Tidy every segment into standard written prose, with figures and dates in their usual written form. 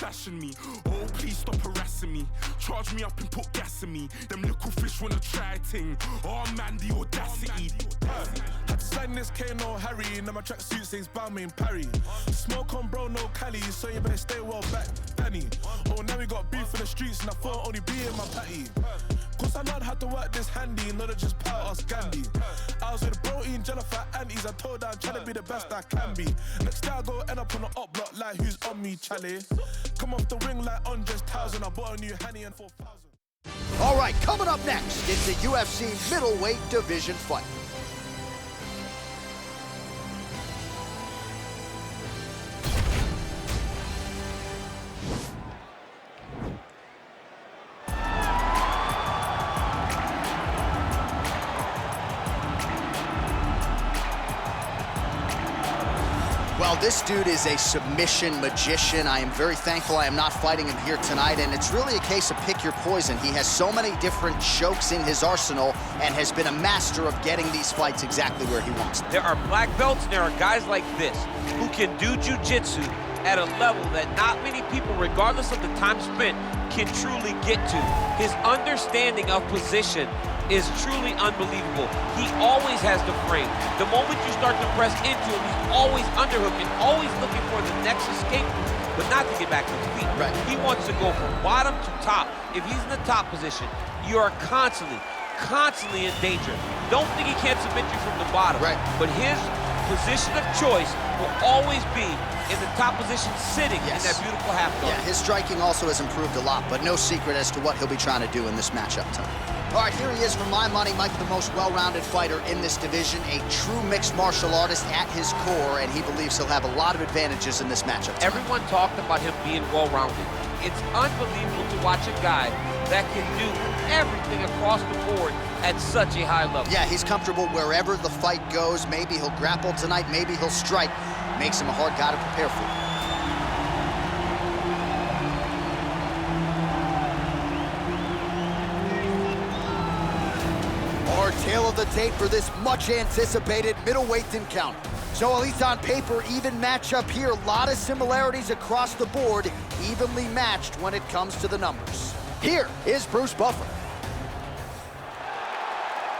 bashing me. Oh, please stop harassing me. Charge me up and put gas in me. Them little fish wanna try ting. Oh man, the audacity. Had to sign this K, no Harry. Now my tracksuit says Balmain Parry. Smoke on bro, no Cali, so you better stay well back, Danny. Oh, now we got beef in the streets and I thought only be in my patty. Cause I learned how to work this handy, not to just pout us Gandhi. I was with protein, Jennifer aunties. I told her I'm trying to be the best I can be. Next day I go end up on the up block like who's on me, Charlie. Come off the wing like Andres 1000. I bought a new Henny and 4,000. All right, coming up next, it's a UFC middleweight division fight. Well, this dude is a submission magician. I am very thankful I am not fighting him here tonight, and it's really a case of pick your poison. He has so many different chokes in his arsenal and has been a master of getting these fights exactly where he wants them. There are black belts and there are guys like this who can do jiu-jitsu at a level that not many people, regardless of the time spent, can truly get to. His understanding of position is truly unbelievable. He always has the frame. The moment you start to press into him, he's always underhooking, always looking for the next escape route, but not to get back to his feet. Right. He wants to go from bottom to top. If he's in the top position, you are constantly in danger. Don't think he can't submit you from the bottom. Right. But his position of choice will always be in the top position, sitting in that beautiful half guard. Yeah, his striking also has improved a lot, but no secret as to what he'll be trying to do in this matchup tonight. All right, here he is, for my money, Mike, the most well-rounded fighter in this division, a true mixed martial artist at his core, and he believes he'll have a lot of advantages in this matchup tonight. Everyone talked about him being well-rounded. It's unbelievable to watch a guy that can do everything across the board at such a high level. Yeah, he's comfortable wherever the fight goes. Maybe he'll grapple tonight, maybe he'll strike. Makes him a hard guy to prepare for. Our tale of the tape for this much-anticipated middleweight encounter. So at least on paper, even matchup here. A lot of similarities across the board, evenly matched when it comes to the numbers. Here is Bruce Buffer.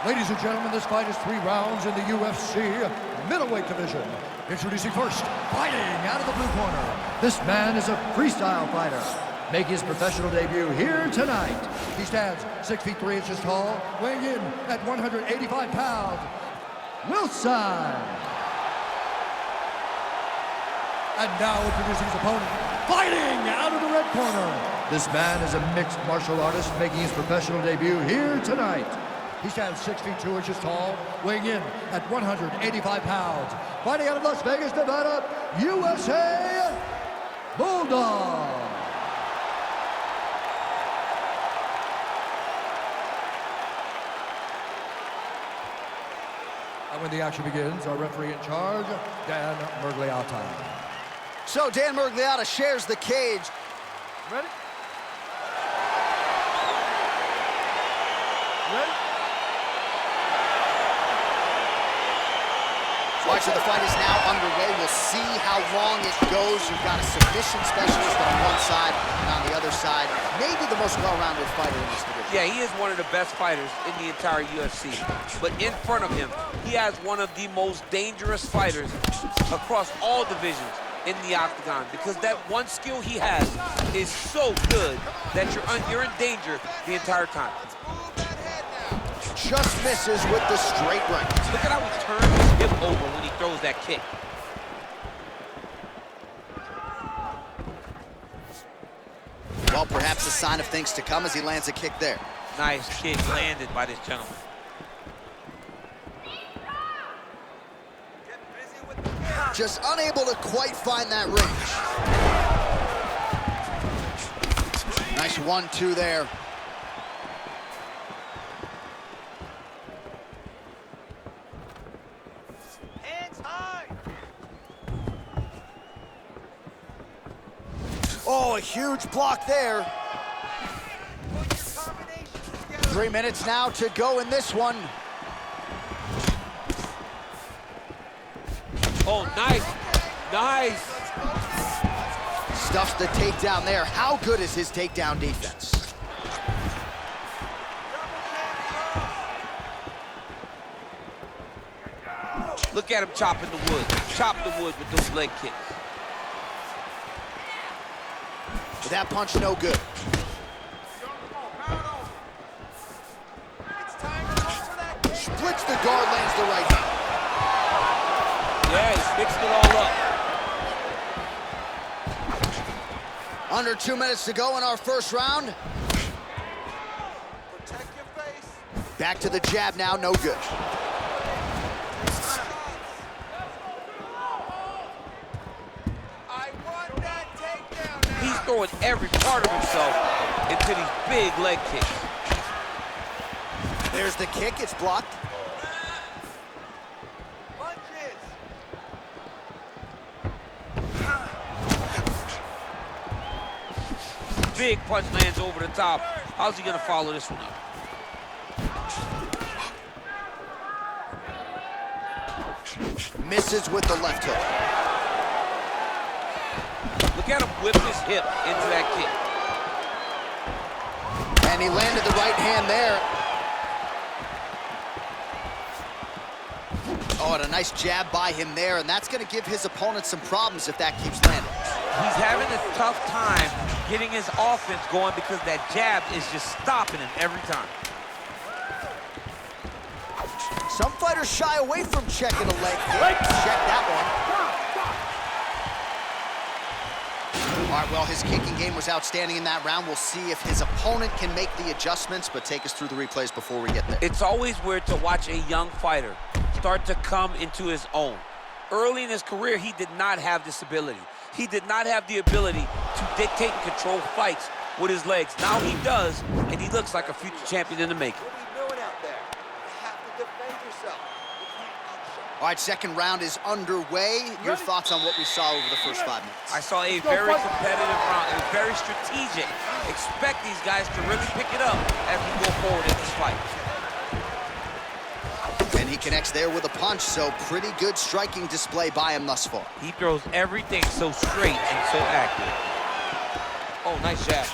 Ladies and gentlemen, this fight is 3 rounds in the UFC middleweight division. Introducing first, fighting out of the blue corner. This man is a freestyle fighter, making his professional debut here tonight. He stands 6 feet 3 inches tall, weighing in at 185 pounds. Wilson. And now introducing his opponent, fighting out of the red corner. This man is a mixed martial artist, making his professional debut here tonight. He stands 6 feet 2 inches tall, weighing in at 185 pounds. Fighting out of Las Vegas, Nevada, USA, Bulldog. And when the action begins, our referee in charge, Dan Mergliata. So Dan Mergliata shares the cage. Ready? Ready? All right, so the fight is now underway. We'll see how long it goes. You've got a submission specialist on one side, and on the other side, maybe the most well-rounded fighter in this division. Yeah, he is one of the best fighters in the entire UFC. But in front of him, he has one of the most dangerous fighters across all divisions in the octagon, because that one skill he has is so good that you're in danger the entire time. Just misses with the straight right. Look at how he turns his hip over when he throws that kick. Well, perhaps a sign of things to come as he lands a kick there. Nice kick landed by this gentleman. Just unable to quite find that range. Nice 1-2 there. Oh, a huge block there. 3 minutes now to go in this one. Oh, nice, nice. Stuffs the takedown there. How good is his takedown defense? Look at him chopping the wood. Chop the wood with those leg kicks. But that punch no good. Splits the guard, lands the right hand. Yeah, he's fixing it all up. Under 2 minutes to go in our first round. Protect your face. Back to the jab now, no good. I want that takedown now. He's throwing every part of himself into these big leg kicks. There's the kick, it's blocked. Punches. Big punch lands over the top. How's he gonna follow this one up? Misses with the left hook. Look at him whip his hip into that kick. And he landed the right hand there. Oh, and a nice jab by him there, and that's going to give his opponent some problems if that keeps landing. He's having a tough time getting his offense going because that jab is just stopping him every time. Some fighters shy away from checking a leg kick. Check that one. All right, well, his kicking game was outstanding in that round. We'll see if his opponent can make the adjustments, but take us through the replays before we get there. It's always weird to watch a young fighter start to come into his own. Early in his career, he did not have this ability. He did not have the ability to dictate and control fights with his legs. Now he does, and he looks like a future champion in the making. What are you doing out there? You have to defend yourself. You can't outshoot. All right, second round is underway. Your thoughts on what we saw over the first 5 minutes? I saw a very competitive round. It was very strategic. Expect these guys to really pick it up as we go forward in this fight. And he connects there with a punch, so pretty good striking display by him thus far. He throws everything so straight and so accurate. Oh, nice jab.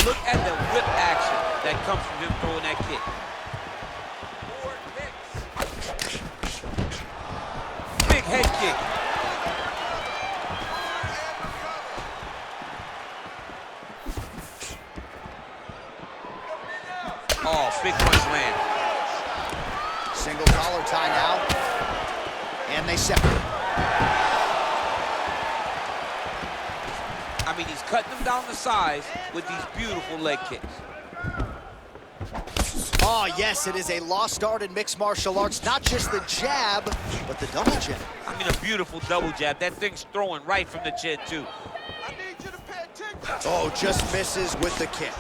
Look at the whip action that comes from him throwing that kick. 4 kicks. Big head kick. Oh, big punch land. Single collar tie now. And they separate. I mean, he's cutting them down the sides with these beautiful leg kicks. Oh, yes, it is a lost art in mixed martial arts. Not just the jab, but the double jab. I mean, a beautiful double jab. That thing's throwing right from the chin, too. I need you to pay attention. Oh, just misses with the kick.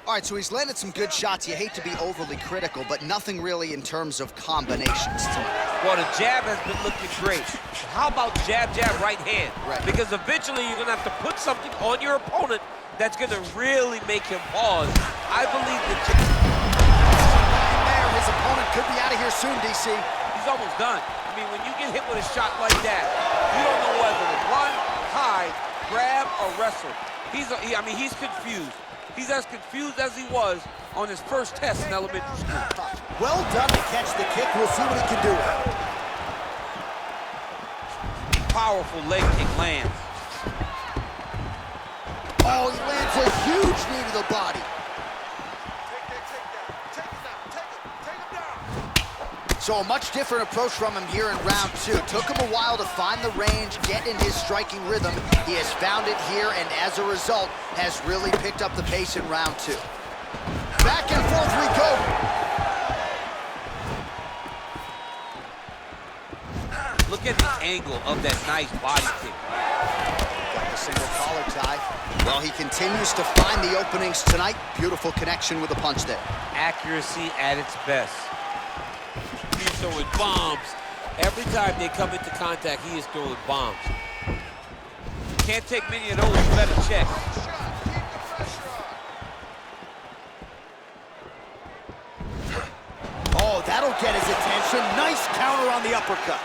All right, so he's landed some good shots. You hate to be overly critical, but nothing really in terms of combinations tonight. Well, the jab has been looking great. How about jab, jab, right hand? Right. Because eventually you're going to have to put something on your opponent that's going to really make him pause. I believe that There, his opponent could be out of here soon, DC. he's almost done. I mean, when you get hit with a shot like that, you don't know whether to run, hide, grab, or wrestle. He's confused. He's as confused as he was on his first test in elementary school. Well done to catch the kick. We'll see what he can do. Powerful leg kick lands. Oh, he lands a huge knee to the body. Take that takedown. Take him down. Take him down. So a much different approach from him here in round 2. Took him a while to find the range, get in his striking rhythm. He has found it here, and as a result, has really picked up the pace in round 2. Back and forth we go. Look at the angle of that nice body kick. Got the single collar tie. Well, he continues to find the openings tonight. Beautiful connection with a punch there. Accuracy at its best. He's throwing bombs. Every time they come into contact, he is throwing bombs. Can't take many of those, you better check. Shot. Keep the pressure on. Oh, that'll get his Hooks a nice counter on the uppercut.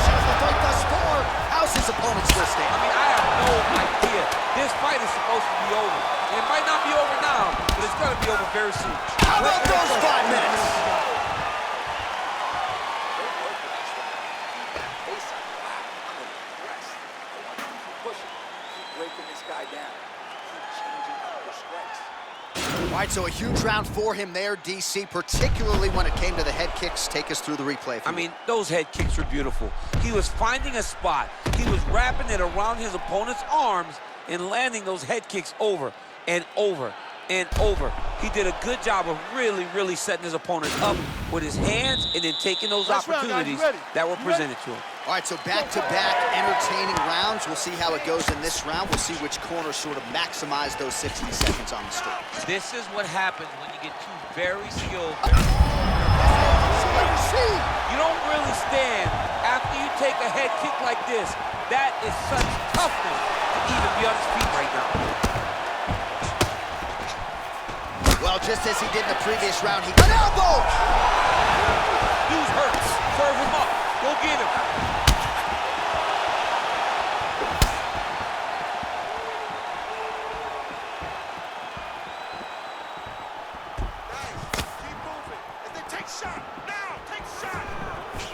Shows the fight thus far. How's his opponent still standing? I mean, I have no idea. This fight is supposed to be over. And it might not be over now, but it's going to be over very soon. How about those 5 minutes? All right, so a huge round for him there, DC, particularly when it came to the head kicks. Take us through the replay. I mean, those head kicks were beautiful. He was finding a spot. He was wrapping it around his opponent's arms and landing those head kicks over and over and over. He did a good job of really setting his opponent up with his hands and then taking those opportunities that were presented to him. All right, so back-to-back entertaining rounds. We'll see how it goes in this round. We'll see which corner sort of maximize those 60 seconds on the street. This is what happens when you get two very skilled. You don't really stand after you take a head kick like this. That is such toughness to even be on his feet right now. Well, just as he did in the previous round, he got an elbow! Dude's hurt. Serve him up. Go get him.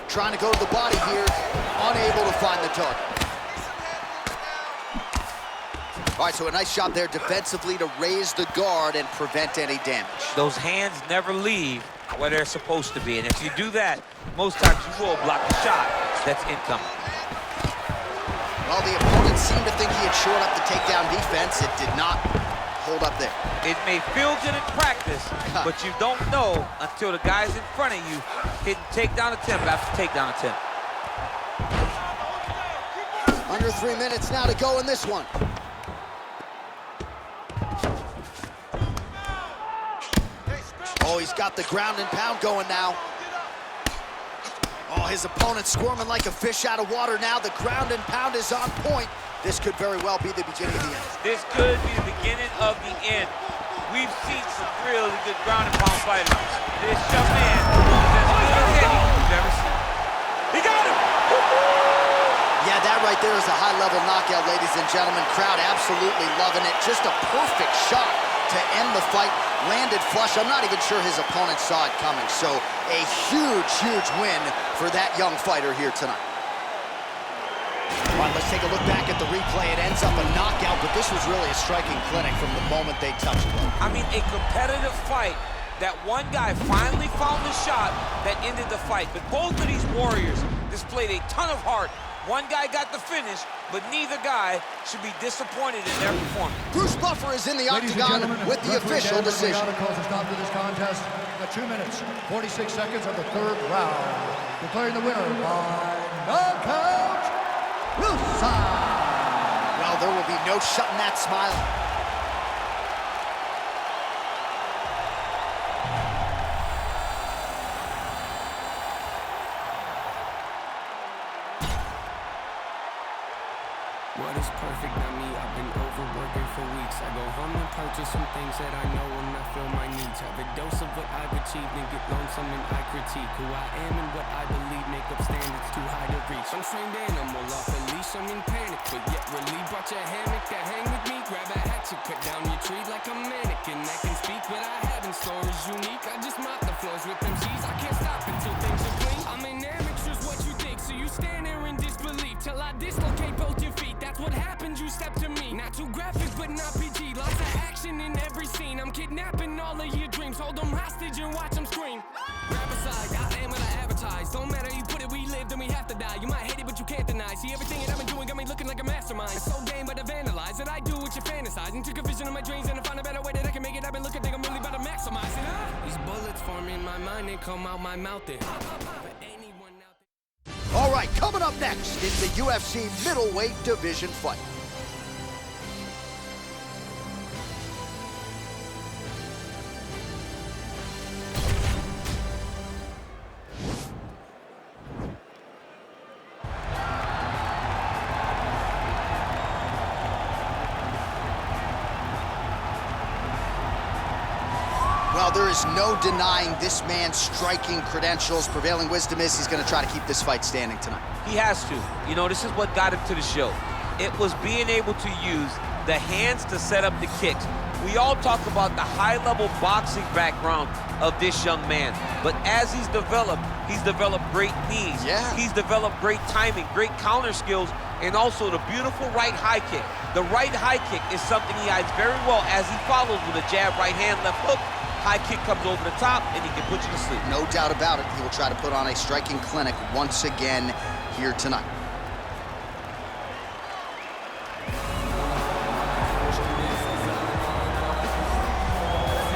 Trying to go to the body here, unable to find the target. All right, so a nice job there defensively to raise the guard and prevent any damage. Those hands never leave where they're supposed to be, and if you do that, most times you will block the shot that's incoming. Well, the opponent seemed to think he had shored up the takedown defense. It did not hold up there. It may feel good in practice, but you don't know until the guy's in front of you hitting takedown attempt after takedown attempt. Under 3 minutes now to go in this one. Oh, he's got the ground and pound going now. Oh, his opponent squirming like a fish out of water now. The ground and pound is on point. This could very well be the beginning of the end. This could be the beginning of the end. We've seen some really good ground and pound fighters. This young man is as good as any we've ever seen. He got him! Yeah, that right there is a high-level knockout, ladies and gentlemen. Crowd absolutely loving it. Just a perfect shot to end the fight. Landed flush. I'm not even sure his opponent saw it coming. So a huge win for that young fighter here tonight. All right, let's take a look back at the replay. It ends up a knockout, but this was really a striking clinic from the moment they touched it. I mean, a competitive fight. That one guy finally found the shot that ended the fight. But both of these warriors displayed a ton of heart. One guy got the finish, but neither guy should be disappointed in their performance. Bruce Buffer is in the octagon with the official decision. Calls a stop to this contest at 2 minutes, 46 seconds of the third round. Declaring the winner by knockout, Rusa. Well, there will be no shutting that smile. What is perfect, not me, I've been overworking for weeks. I go home and purchase some things that I know will not fill my needs. Have a dose of what I've achieved and get lonesome and I critique who I am and what I believe make up standards too high to reach. I'm trained animal off a leash, I'm in panic, but yet really brought your hammock to hang with me. Grab a hatchet, cut down your tree like a mannequin. I can speak what I have in store is unique. I just mop the floors with them G's. I can't stop until things are clean. I'm an amateur's what you think, so you stand there in disbelief till I dislocate both your feet. That's what happens, you step to me. Not too graphic, but not PG. Lots of action in every scene. I'm kidnapping all of your dreams. Hold them hostage and watch them scream. Rap aside, I am what I advertise. Don't matter, you put it, we live, then we have to die. You might hate it, but you can't deny. See, everything that I've been doing got me looking like a mastermind. It's so game, but I vandalize it. I do what you fantasize. And took a vision of my dreams and I found a better way that I can make it. I've been looking, think I'm really about to maximize it. These bullets form in my mind, they come out my mouth. It. All right, coming up next is the UFC middleweight division fight. Well, Well, there is no denying this man's striking credentials. Prevailing wisdom is he's going to try to keep this fight standing tonight. He has to. You know, this is what got him to the show. It was being able to use the hands to set up the kicks. We all talk about the high-level boxing background of this young man, but as he's developed great knees. Yeah. He's developed great timing, great counter skills, and also the beautiful right high kick. The right high kick is something he hides very well as he follows with a jab, right hand, left hook. High kick comes over the top, and he can put you to sleep. No doubt about it. He will try to put on a striking clinic once again here tonight.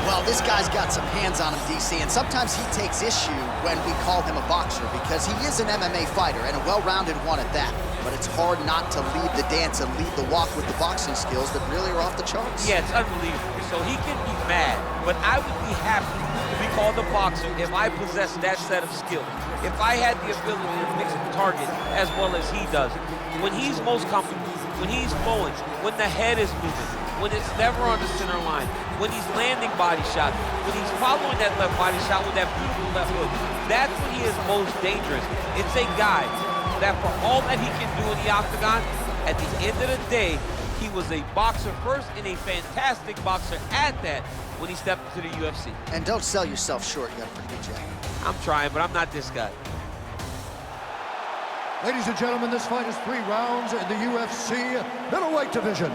Well, this guy's got some hands on him, DC, and sometimes he takes issue when we call him a boxer because he is an MMA fighter and a well-rounded one at that. But it's hard not to lead the dance and lead the walk with the boxing skills that really are off the charts. Yeah, it's unbelievable. So he can be mad, but I would be happy to be called a boxer if I possessed that set of skills. If I had the ability to mix the target as well as he does. When he's most comfortable, when he's flowing, when the head is moving, when it's never on the center line, when he's landing body shots, when he's following that left body shot with that beautiful left hook, that's when he is most dangerous. It's a guy that for all that he can do in the octagon, at the end of the day, he was a boxer first and a fantastic boxer at that when he stepped into the UFC. And don't sell yourself short, you got a pretty good jab. I'm trying, but I'm not this guy. Ladies and gentlemen, this fight is 3 rounds in the UFC middleweight division.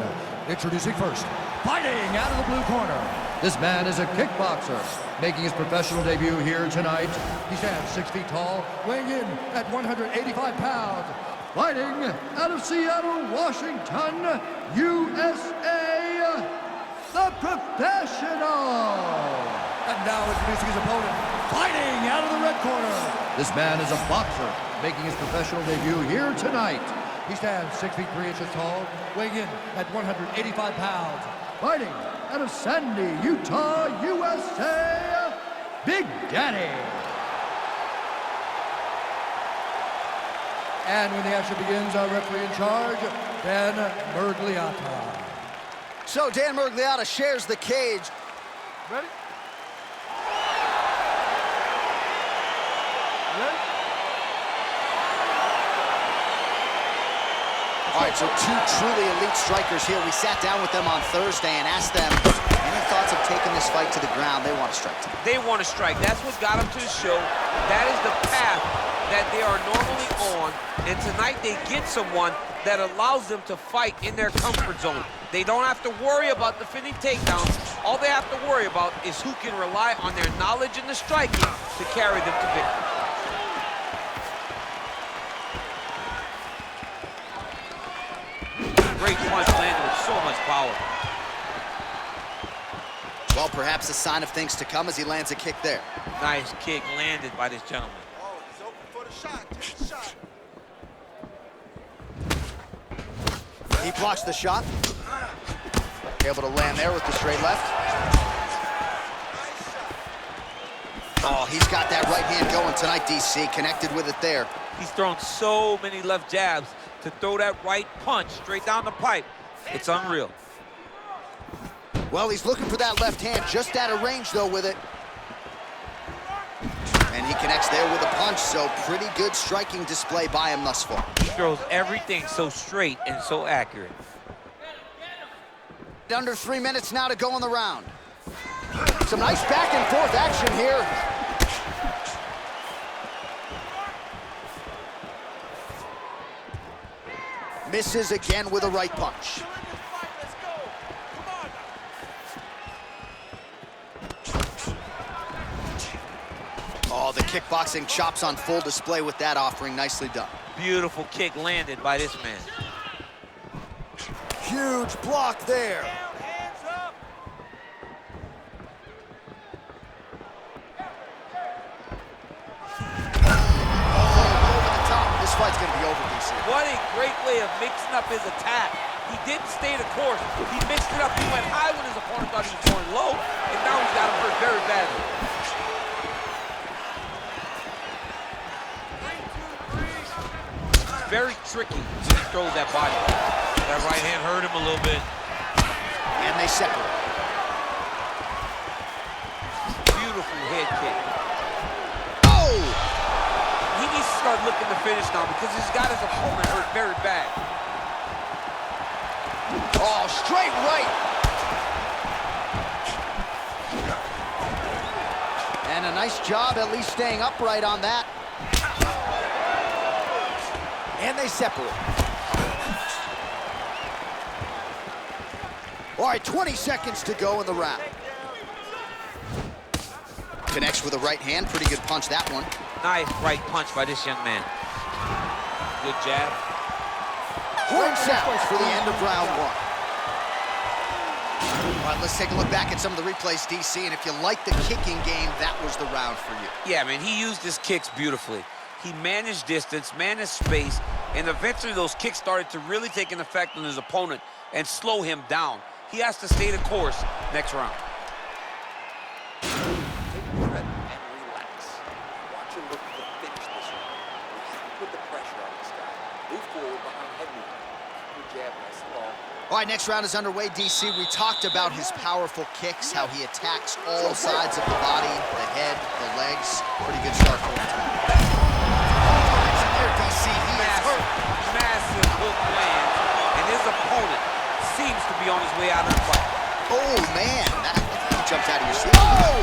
Introducing first, fighting out of the blue corner. This man is a kickboxer, making his professional debut here tonight. He stands 6 feet tall, weighing in at 185 pounds. Fighting out of Seattle, Washington, USA, the Professional. And now introducing his opponent, fighting out of the red corner. This man is a boxer, making his professional debut here tonight. He stands 6 feet 3 inches tall, weighing in at 185 pounds. Fighting out of Sandy, Utah, USA, Big Daddy. And when the action begins, our referee in charge, Dan Mergliata. So Dan Mergliata shares the cage. Ready? All right, so 2 truly elite strikers here. We sat down with them on Thursday and asked them any thoughts of taking this fight to the ground. They want to strike tonight. They want to strike. That's what got them to the show. That is the path that they are normally on. And tonight they get someone that allows them to fight in their comfort zone. They don't have to worry about defending takedowns. All they have to worry about is who can rely on their knowledge in the striking to carry them to victory. Great punch landed with so much power. Well, perhaps a sign of things to come as he lands a kick there. Nice kick landed by this gentleman. Oh, he's open for the shot. Take the shot. He blocks the shot. Able to land there with the straight left. Oh, he's got that right hand going tonight, DC. Connected with it there. He's thrown so many left jabs to throw that right punch straight down the pipe. It's unreal. Well, he's looking for that left hand, just out of range, though, with it. And he connects there with a punch, so pretty good striking display by him thus far. He throws everything so straight and so accurate. Under 3 minutes now to go in the round. Some nice back and forth action here. Misses again with a right punch. Oh, the kickboxing chops on full display with that offering. Nicely done. Beautiful kick landed by this man. Huge block there. This fight's gonna be over, DC. What a great way of mixing up his attack. He didn't stay the course. He mixed it up. He went high when his opponent thought he was going low, and now he's got him hurt very badly. Very tricky when he throws that body. That right hand hurt him a little bit. And they separate. head kick. Oh! He needs to start looking to finish now because he's got his opponent hurt very bad. Oh, straight right. And a nice job at least staying upright on that. And they separate. All right, 20 seconds to go in the round. Connects with a right hand. Pretty good punch, that one. Nice right punch by this young man. Good jab. Horn sounds for the end of round one. All right, let's take a look back at some of the replays, DC, and if you like the kicking game, that was the round for you. Yeah, man, he used his kicks beautifully. He managed distance, managed space, and eventually those kicks started to really take an effect on his opponent and slow him down. He has to stay the course next round. Take a breath and relax. Watch him look to finish this round. You have to put the pressure on this guy. Move forward behind head movement. Good jab, nice and long. All right, next round is underway, DC. We talked about his powerful kicks, how he attacks all sides of the body, the head, the legs. Pretty good start for him tonight. There, DC, he is hurt. Massive hook lands, and his opponent seems to be on his way out of the fight. Oh, man, that jumped out of your seat. Oh!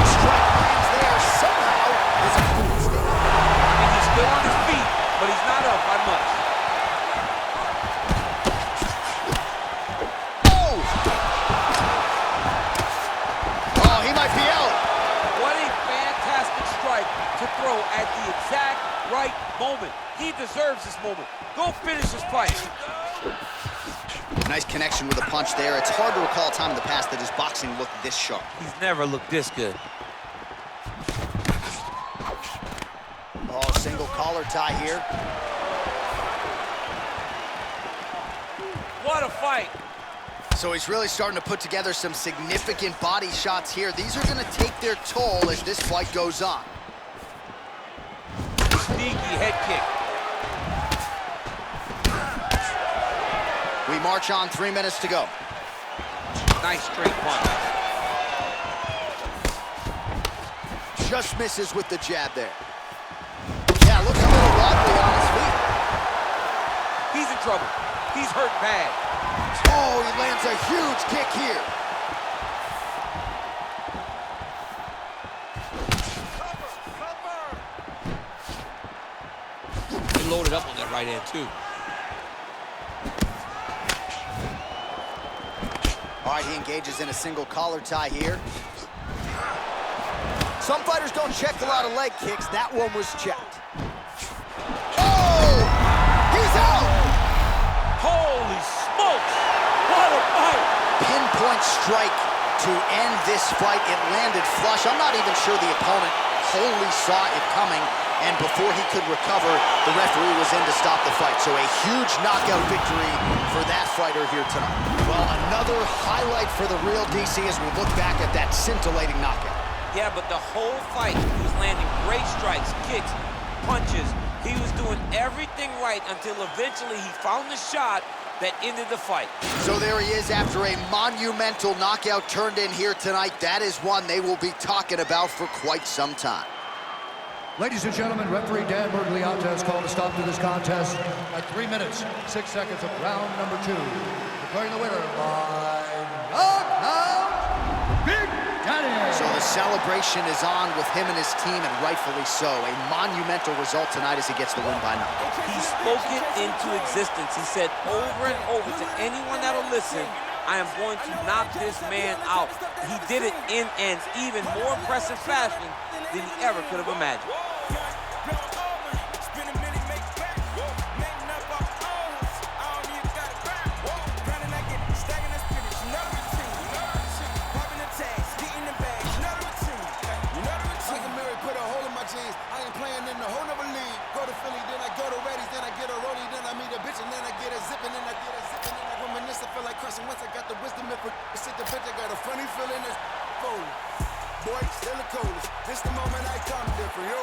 Strike lands there somehow. His opponent stays. I mean, he's still on his feet, but he's not up by much. To throw at the exact right moment. He deserves this moment. Go finish this fight. Nice connection with a punch there. It's hard to recall a time in the past that his boxing looked this sharp. He's never looked this good. Oh, single collar tie here. What a fight. So he's really starting to put together some significant body shots here. These are going to take their toll as this fight goes on. Sneaky head kick. We march on, 3 minutes to go. Nice straight punch. Just misses with the jab there. Yeah, looks a little wobbly on his feet. He's in trouble. He's hurt bad. Oh, he lands a huge kick here. He loaded up on that right hand, too. All right, he engages in a single collar tie here. Some fighters don't check a lot of leg kicks. That one was checked. Oh! He's out! Holy smokes! What a fight! Pinpoint strike to end this fight. It landed flush. I'm not even sure the opponent wholly saw it coming. And before he could recover, the referee was in to stop the fight. So a huge knockout victory for that fighter here tonight. Well, another highlight for the real DC as we look back at that scintillating knockout. Yeah, but the whole fight, he was landing great strikes, kicks, punches. He was doing everything right until eventually he found the shot that ended the fight. So there he is after a monumental knockout turned in here tonight. That is one they will be talking about for quite some time. Ladies and gentlemen, referee Dan Bergliata has called a stop to this contest at 3 minutes, 6 seconds of round number 2. Declaring the winner by knockout, Big Daddy. So the celebration is on with him and his team, and rightfully so. A monumental result tonight as he gets the win by knockout. He spoke it into existence. He said over and over to anyone that'll listen, I am going to knock this man out. He did it in an even more impressive fashion than he ever could have imagined. Once I got the wisdom and sit the bitch, I got a funny feeling that's folded. Boy, still the coldest. This the moment I come different, yo.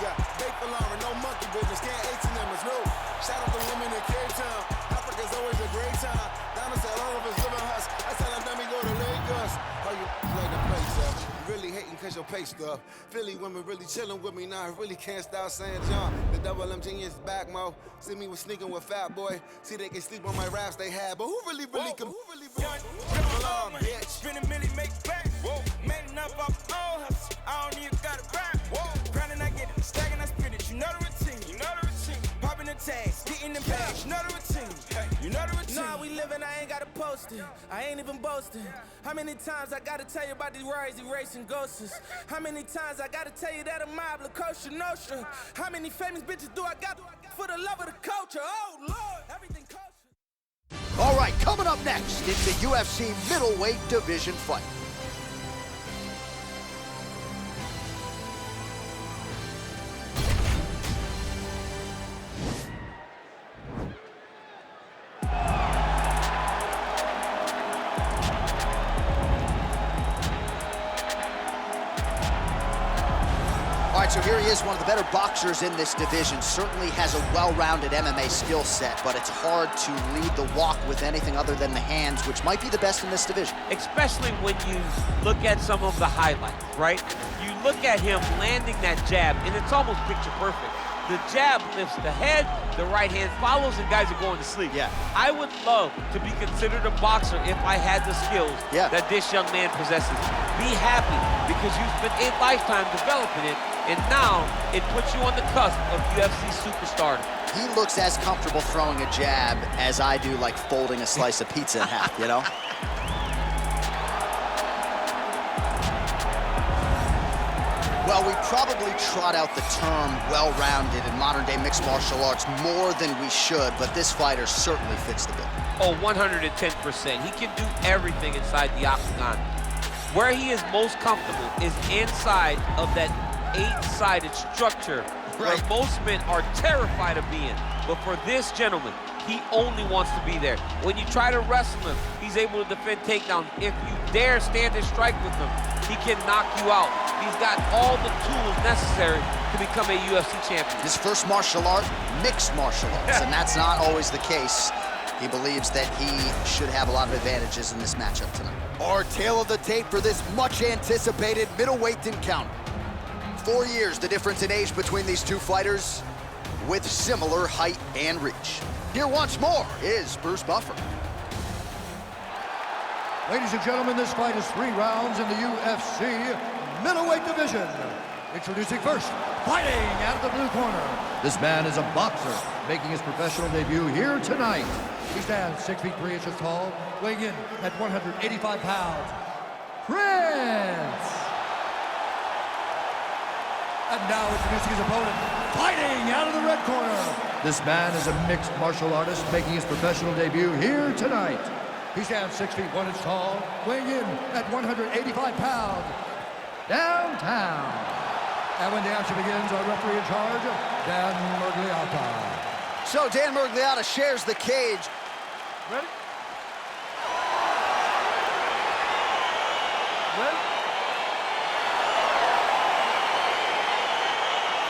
Yeah, bake for Lauren, no monkey business. Can't H&M is no. Shout out the women in Cape Town. Africa's always a great time. Down to all of us living hush. tell him let me go to Lagos. How you like the place, you really hating cause your pay stuff. Philly women really chilling with me now. I really can't stop saying John. The double M genius back, mo. See me with sneaking with Fat Boy. See they can sleep on my raps they had. But who really can? Who really bitch. Spin a million, make it back. Made enough off old hustle. I don't even got it back. Grinding, I get it. Stacking, I spin it. You know the routine. You know the routine. Popping the tags, getting the bags. You know the routine. You know the routine. Nah, we living, I ain't gotta post it. I ain't even boasting. How many times I gotta tell you about these rides, erasing ghosts? How many times I gotta tell you that a mob, La Costa Nostra? How many famous bitches do I got for the love of the culture? Oh, Lord, everything culture. All right, coming up next, it's a UFC middleweight division fight. So here he is, one of the better boxers in this division. Certainly has a well-rounded MMA skill set, but it's hard to lead the walk with anything other than the hands, which might be the best in this division. Especially when you look at some of the highlights, right? You look at him landing that jab, and it's almost picture perfect. The jab lifts the head, the right hand follows, and guys are going to sleep. Yeah. I would love to be considered a boxer if I had the skills that this young man possesses. Be happy, because you spent a lifetime developing it, and now it puts you on the cusp of UFC superstardom. He looks as comfortable throwing a jab as I do like folding a slice of pizza in half, you know? Well, we probably trot out the term well-rounded in modern-day mixed martial arts more than we should, but this fighter certainly fits the bill. Oh, 110%. He can do everything inside the octagon. Where he is most comfortable is inside of that 8-sided structure where most men are terrified of being. But for this gentleman, he only wants to be there. When you try to wrestle him, he's able to defend takedowns. If you dare stand and strike with him, he can knock you out. He's got all the tools necessary to become a UFC champion. His first martial art, mixed martial arts, and that's not always the case. He believes that he should have a lot of advantages in this matchup tonight. Our tale of the tape for this much-anticipated middleweight encounter. 4 years, the difference in age between these two fighters, with similar height and reach. Here once more is Bruce Buffer. Ladies and gentlemen, this fight is 3 rounds in the UFC middleweight division. Introducing first, fighting out of the blue corner. This man is a boxer, making his professional debut here tonight. He stands 6 feet 3 inches tall, weighing in at 185 pounds. Prince! And now introducing his opponent, fighting out of the red corner. This man is a mixed martial artist, making his professional debut here tonight. He stands 6 feet 1 inch tall, weighing in at 185 pounds. Downtown. And when the action begins, our referee in charge, Dan Murgliata. So Dan Murgliata shares the cage. Ready? Ready?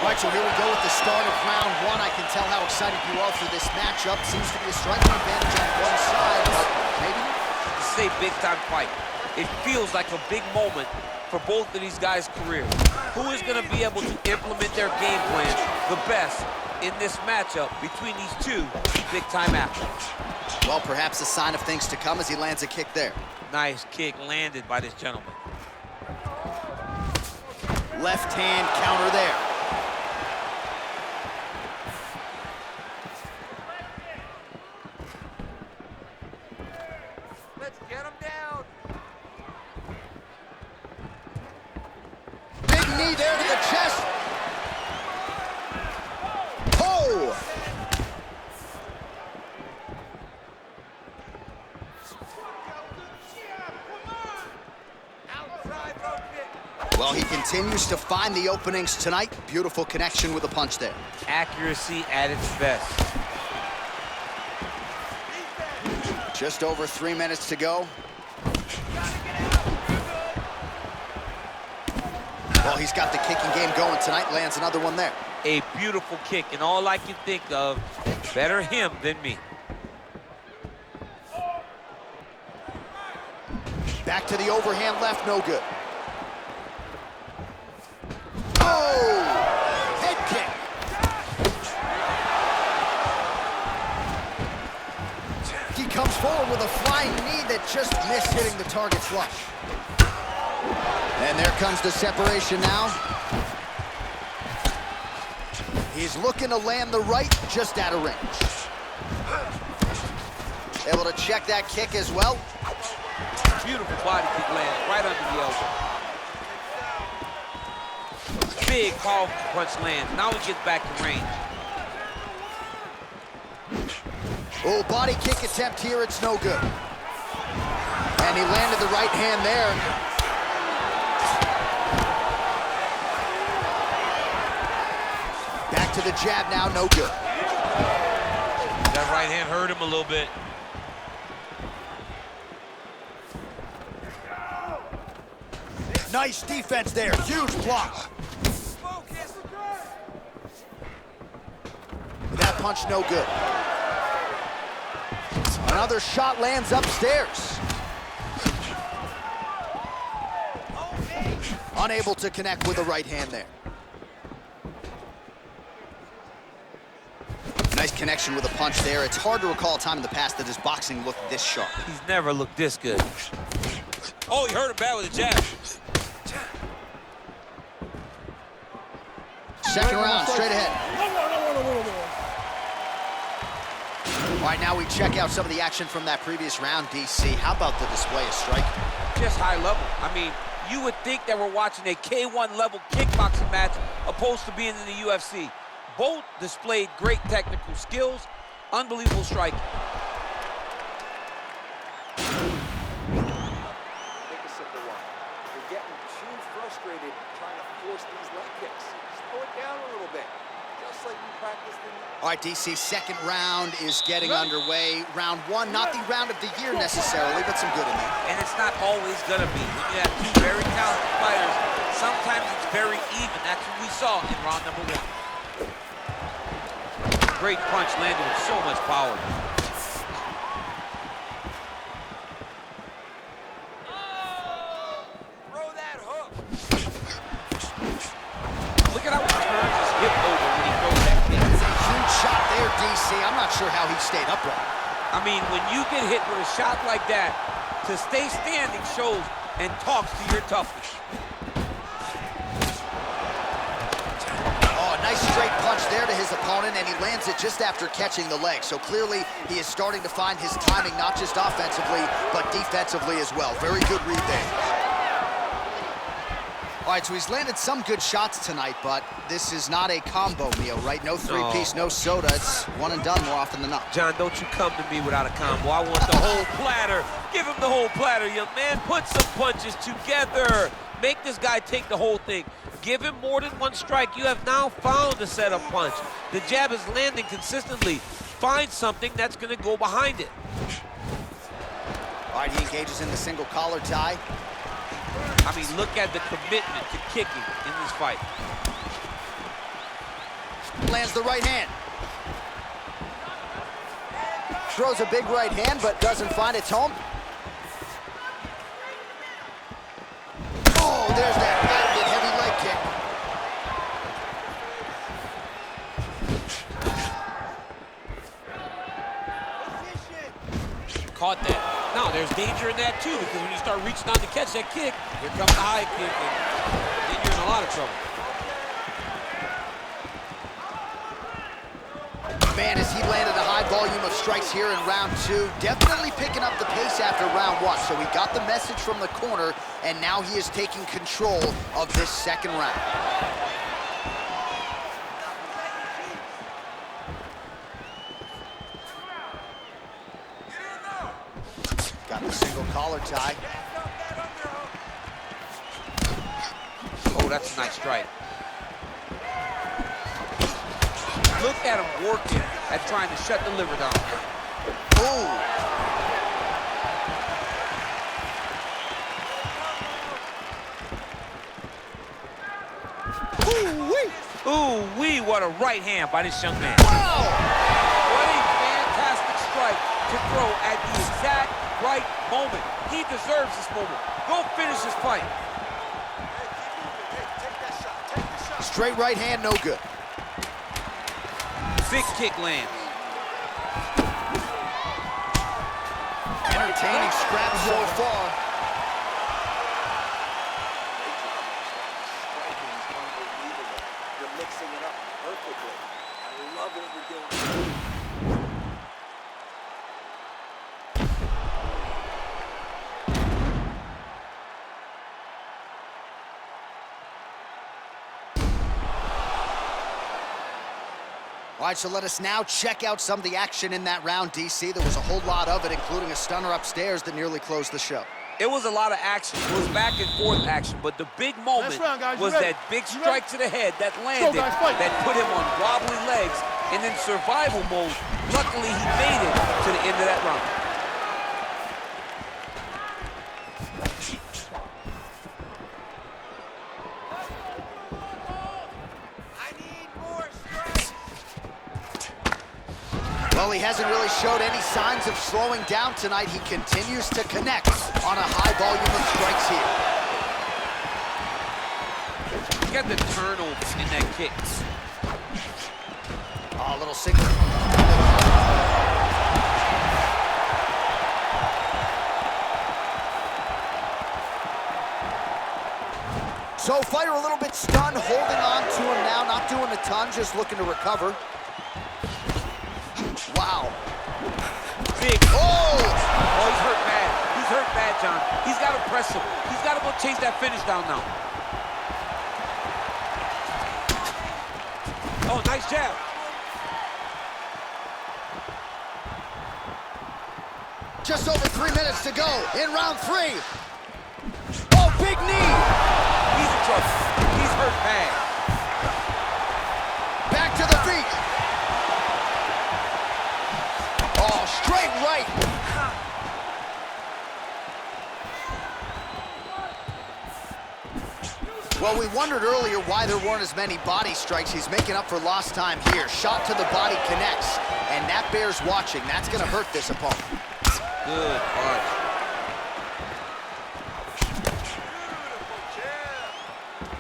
All right, so here we go with the start of round 1. I can tell how excited you are for this matchup. Seems to be a striking advantage on one side, but maybe not. This is a big-time fight. It feels like a big moment for both of these guys' careers. Who is going to be able to implement their game plan the best in this matchup between these two big-time athletes? Well, perhaps a sign of things to come as he lands a kick there. Nice kick landed by this gentleman. Left hand counter there. Let's get him down. Big knee there to the chest. Oh! Well, he continues to find the openings tonight. Beautiful connection with a punch there. Accuracy at its best. Just over 3 minutes to go. Well, he's got the kicking game going tonight. Lands another one there. A beautiful kick, and all I can think of, better him than me. Back to the overhand left, no good. Oh! Head kick. He comes forward with a flying knee that just missed hitting the target flush. And there comes the separation now. He's looking to land the right, just out of range. Able to check that kick as well. Beautiful body kick lands right under the elbow. Big, powerful punch lands. Now he gets back to range. Oh, body kick attempt here, it's no good. And he landed the right hand there. Back to the jab now, no good. That right hand hurt him a little bit. Nice defense there, huge block. That punch no good. Another shot lands upstairs. Unable to connect with the right hand there. Nice connection with a punch there. It's hard to recall a time in the past that his boxing looked this sharp. He's never looked this good. Oh, he hurt him bad with a jab. Second round, straight ahead. All right, now we check out some of the action from that previous round, DC. How about the display of striking? Just high level. I mean, you would think that we're watching a K1 level kickboxing match opposed to being in the UFC. Both displayed great technical skills, unbelievable striking. Take a simple one. You're getting too frustrated trying to force these leg kicks. Slow it down a little bit, just like you practiced in. All right, DC, second round is getting underway. Round one, not the round of the year necessarily, but some good in there. And it's not always gonna be. When you have two very talented fighters, sometimes it's very even. That's what we saw in round number one. Great punch landed with so much power. Throw that hook. Look at how he turns his hip over when he throws that kick. It's a huge shot there, DC. I'm not sure how he stayed upright. I mean, when you get hit with a shot like that, to stay standing shows and talks to your toughness. Nice straight punch there to his opponent, and he lands it just after catching the leg. So clearly, he is starting to find his timing, not just offensively, but defensively as well. Very good read there. All right, so he's landed some good shots tonight, but this is not a combo meal, right? No three-piece, no soda. It's one and done more often than not. John, don't you come to me without a combo. I want the whole platter. Give him the whole platter, young man. Put some punches together. Make this guy take the whole thing. Give him more than one strike. You have now found the setup punch. The jab is landing consistently. Find something that's going to go behind it. All right, he engages in the single collar tie. I mean, look at the commitment to kicking in this fight. Lands the right hand. Throws a big right hand, but doesn't find its home. Oh, there's that patented heavy leg kick. Caught that. Now, there's danger in that, too, because when you start reaching out to catch that kick, here comes the high kick, and then you're in a lot of trouble. Man, as he landed a high volume of strikes here in round two, definitely picking up the pace after round one. So he got the message from the corner, and now he is taking control of this second round. Got the single collar tie. Oh, that's a nice strike. Look at him working at trying to shut the liver down. Ooh. Ooh-wee. Ooh-wee, what a right hand by this young man. Wow. What a fantastic strike to throw at the exact right moment. He deserves this moment. Go finish this fight. Straight right hand, no good. Big kick lands. Entertaining scrap so far. You're mixing it up perfectly. I love what you're doing. All right, so let us now check out some of the action in that round, DC. There was a whole lot of it, including a stunner upstairs that nearly closed the show. It was a lot of action. It was back and forth action, but the big moment was that big strike to the head that landed, that put him on wobbly legs, and in survival mode, luckily he made it to the end of that round. Well, he hasn't really showed any signs of slowing down tonight. He continues to connect on a high volume of strikes here. He got the turnover in that kick. Oh, a little single. So fighter a little bit stunned, holding on to him now, not doing a ton, just looking to recover. Wow. Big. Oh, he's hurt bad. He's hurt bad, John. He's got to press him. He's got to go chase that finish down now. Oh, nice jab. Just over 3 minutes to go in round 3. Oh, big knee. He's in trouble. He's hurt bad. Back to the feet. Oh, straight right. Well, we wondered earlier why there weren't as many body strikes. He's making up for lost time here. Shot to the body connects, and that bears watching. That's going to hurt this opponent. Good punch.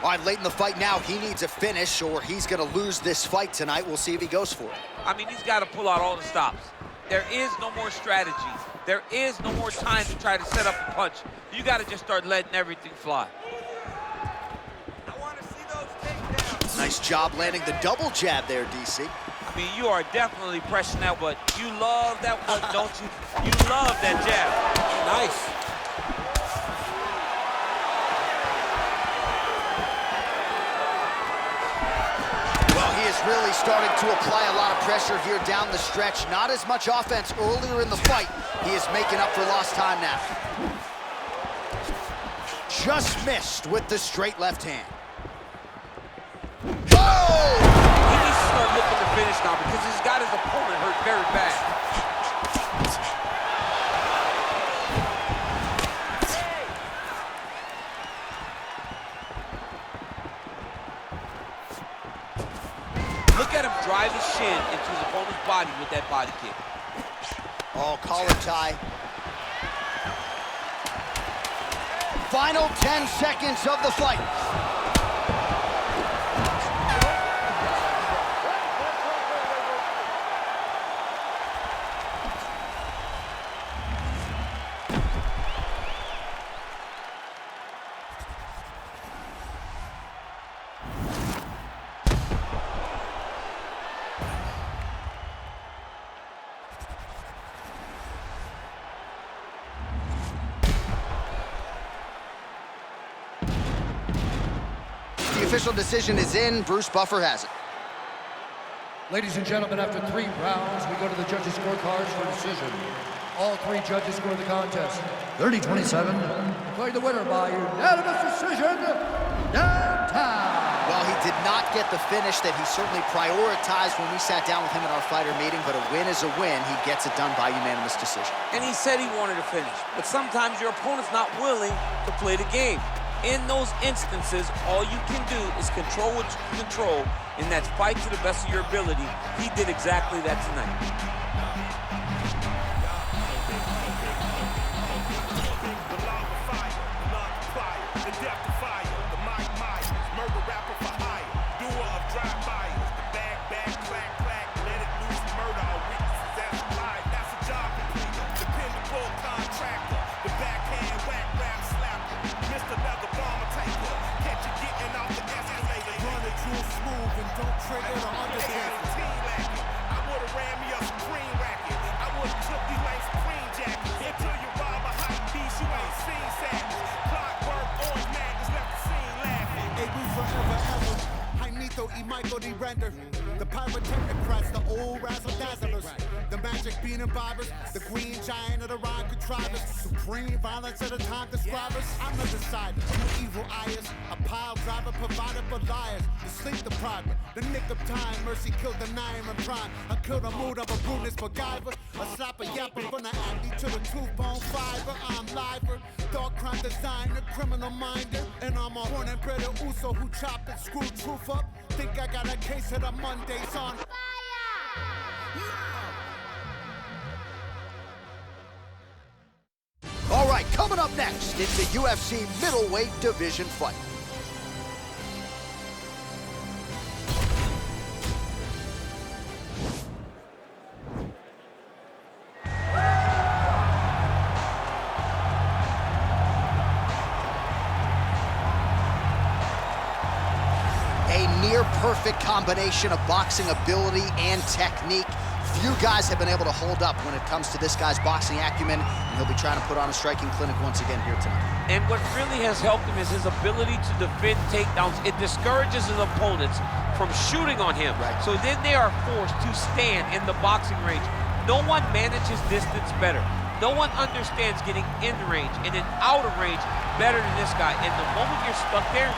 All right, late in the fight now, he needs a finish or he's going to lose this fight tonight. We'll see if he goes for it. I mean, he's got to pull out all the stops. There is no more strategy. There is no more time to try to set up a punch. You got to just start letting everything fly. I want to see those takedowns. Nice job landing the double jab there, DC. I mean, you are definitely pressing that, but you love that one, don't you? You love that jab. Nice. Really starting to apply a lot of pressure here down the stretch. Not as much offense earlier in the fight. He is making up for lost time now. Just missed with the straight left hand. Oh! He needs to start looking to finish now because he's got his opponent hurt very bad. Look at him drive his shin into his opponent's body with that body kick. Oh, collar tie. Final 10 seconds of the fight. The official decision is in. Bruce Buffer has it. Ladies and gentlemen, after 3 rounds, we go to the judges' scorecards for decision. All 3 judges scored the contest 30-27, declaring the winner by unanimous decision, Downtown. Well, he did not get the finish that he certainly prioritized when we sat down with him at our fighter meeting, but a win is a win. He gets it done by unanimous decision. And he said he wanted to finish, but sometimes your opponent's not willing to play the game. In those instances, all you can do is control what you can control, and that's fight to the best of your ability. He did exactly that tonight. move and don't trigger the understand. I would've ran me a Supreme racket. I would've took these like Supreme jackets. Until you rob a hype beast, you ain't seen sadness. Clockwork, orange madness, left the scene laughing. Hey, we forever ever. Jaimito y Michael D. Render. The pyrotechnocrats, the old razzle-dazzlers. The magic bean and bobbers. The green giant of the rhyme contrivers. Supreme violence of the time describers. I'm the decider. You evil eyes. A pile driver provided for liars. The sleep deprived. The nick of time. Mercy killed the nine and prime. I killed the mood of a brutalist MacGyver. A slapper yapper from the acne to the tooth bone fiber. I'm liver. Dark crime designer. Criminal minder. And I'm a horn and bread of Uso who chop and screw truth up. Think I got a case of the Mondays on fire. All right, coming up next, it's the UFC middleweight division fight. Perfect combination of boxing ability and technique. Few guys have been able to hold up when it comes to this guy's boxing acumen, and he'll be trying to put on a striking clinic once again here tonight. And what really has helped him is his ability to defend takedowns. It discourages his opponents from shooting on him. Right. So then they are forced to stand in the boxing range. No one manages distance better. No one understands getting in range and then out of range better than this guy. And the moment you're stuck there,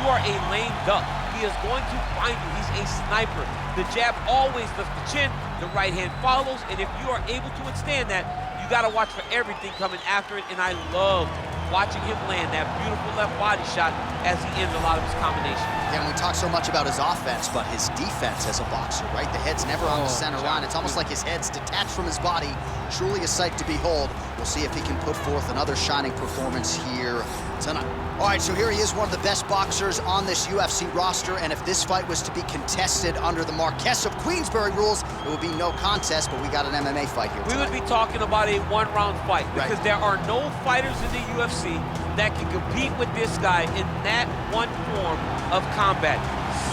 you are a lame duck. He is going to find you. He's a sniper. The jab always lifts the chin. The right hand follows. And if you are able to withstand that, you got to watch for everything coming after it. And I love watching him land that beautiful left body shot as he ends a lot of his combinations. Yeah, and we talk so much about his offense, but his defense as a boxer, right? The head's never on the center line. It's almost like his head's detached from his body. Truly a sight to behold. We'll see if he can put forth another shining performance here tonight. All right, so here he is, one of the best boxers on this UFC roster, and if this fight was to be contested under the Marquess of Queensberry rules, it would be no contest, but we got an MMA fight here tonight. We would be talking about a one-round fight because there are no fighters in the UFC that can compete with this guy in that one form of combat.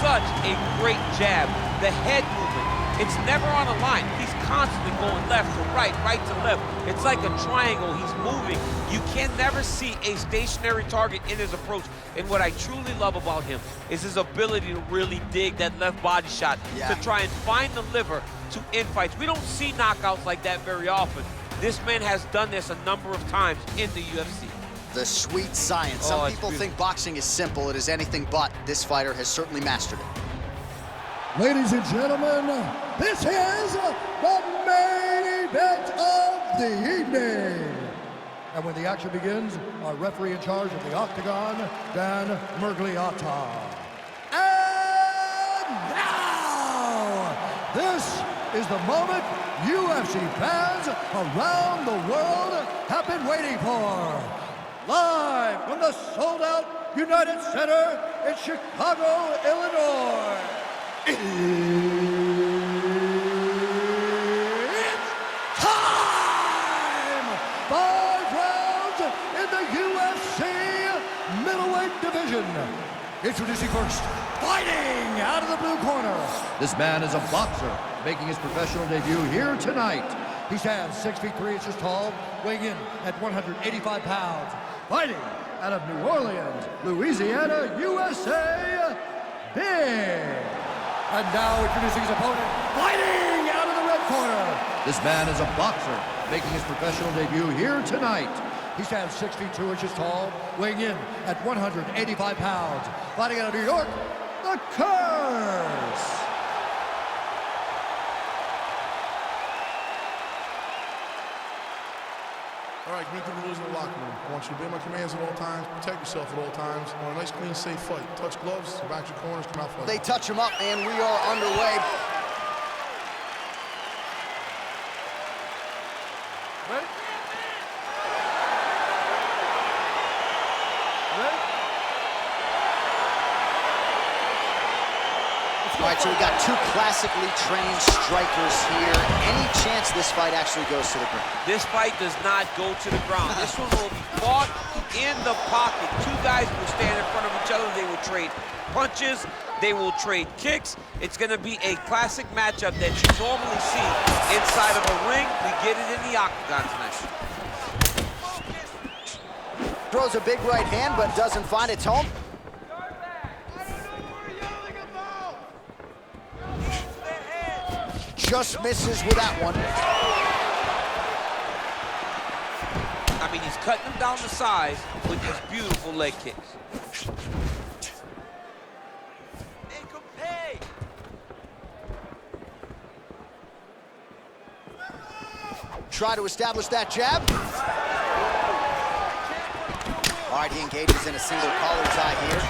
Such a great jab, the head movement. It's never on a line. He's constantly going left to right, right to left. It's like a triangle. He's moving. You can never see a stationary target in his approach. And what I truly love about him is his ability to really dig that left body shot to try and find the liver to end fights. We don't see knockouts like that very often. This man has done this a number of times in the UFC. The sweet science. Some people think boxing is simple. It is anything but. This fighter has certainly mastered it. Ladies and gentlemen, this is the main event of the evening. And when the action begins, our referee in charge of the Octagon, Dan Mergliata. And now, this is the moment UFC fans around the world have been waiting for. Live from the sold-out United Center in Chicago, Illinois. It's time! 5 rounds in the UFC middleweight division. Introducing first, fighting out of the blue corner. This man is a boxer, making his professional debut here tonight. He stands 6 feet 3 inches tall, weighing in at 185 pounds. Fighting out of New Orleans, Louisiana, USA, Big. And now introducing his opponent, fighting out of the red corner. This man is a boxer, making his professional debut here tonight. He stands 6 feet 2 inches tall, weighing in at 185 pounds. Fighting out of New York, the Curse. All right, meet the rules in the locker room. I want you to obey my commands at all times, protect yourself at all times. I want a nice, clean, safe fight. Touch gloves, back your corners, come out fight. They touch him up, and we are underway. Ready? All right, so we got two classically trained strikers here. Any chance this fight actually goes to the ground? This fight does not go to the ground. This one will be fought in the pocket. Two guys will stand in front of each other. They will trade punches. They will trade kicks. It's going to be a classic matchup that you normally see inside of a ring. We get it in the octagon tonight. Throws a big right hand, but doesn't find its home. Just misses with that one. I mean, he's cutting them down to size with these beautiful leg kicks. Try to establish that jab. All right, he engages in a single collar tie here.